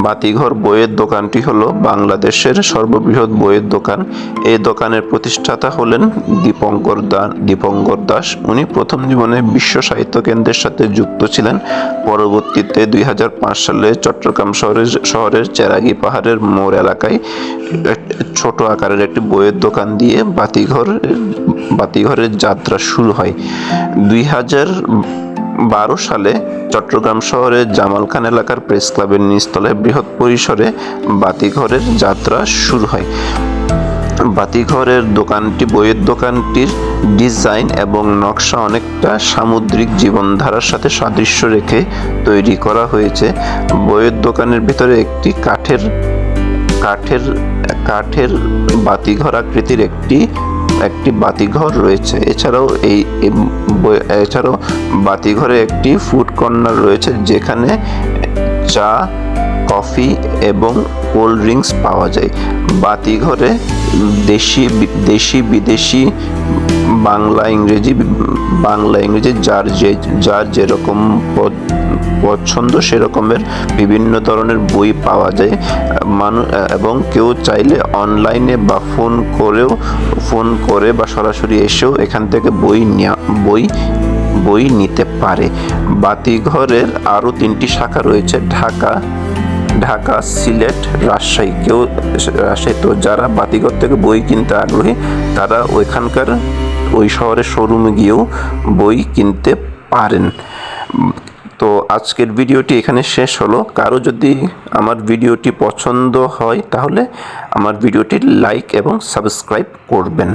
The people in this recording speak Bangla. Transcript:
বাতিঘর বইয়ের দোকানটি হলো বাংলাদেশের সর্ববৃহৎ বইয়ের দোকান। এই দোকানের প্রতিষ্ঠাতা হলেন দীপঙ্কর দাশ। উনি প্রথম জীবনে বিশ্ব সাহিত্য কেন্দ্রের সাথে যুক্ত ছিলেন। পরবর্তীতে 2005 সালে চট্টগ্রাম শহরের চেরাগী পাহাড়ের মোড় এলাকায় ছোট আকারের একটি বইয়ের দোকান দিয়ে বাতিঘরের যাত্রা শুরু হয়। 2012 সালে চট্টগ্রাম শহরের জামাল খান এলাকার প্রেস ক্লাবের নিচতলায় বৃহৎ পরিসরে বাতিঘরের যাত্রা শুরু হয়। বাতিঘরের বইয়ের দোকানটির ডিজাইন এবং নকশা অনেকটা সামুদ্রিক জীবনধারার সাথে সাদৃশ্য রেখে তৈরি করা হয়েছে। বইয়ের দোকানের ভিতরে একটি কাঠের বাতিঘর আকৃতির একটি বাতিঘর রয়েছে। এছাড়াও বাতিঘরে একটি ফুড কর্নার রয়েছে, যেখানে চা, কফি এবং কোল্ড ড্রিঙ্কস পাওয়া যায়। বাতিঘরে দেশি বিদেশি বাংলা ইংরেজি যার যেরকম পছন্দ সেরকমের বিভিন্ন ধরনের বই পাওয়া যায়। এবং কেউ চাইলে অনলাইনে বা ফোন করে বা সরাসরি এসেও এখান থেকে বই নিতে পারে। বাতিঘরের আরও 3টি শাখা রয়েছে, ঢাকা, সিলেট, রাজশাহী। তো যারা বাতিঘর থেকে বই কিনতে আগ্রহী তারা ওই শহরের শোরুমে গিয়েও বই কিনতে পারেন। তো আজকের ভিডিওটি এখানে শেষ হলো। কারো যদি আমার ভিডিওটি পছন্দ হয় তাহলে আমার ভিডিওটি লাইক এবং সাবস্ক্রাইব করবেন।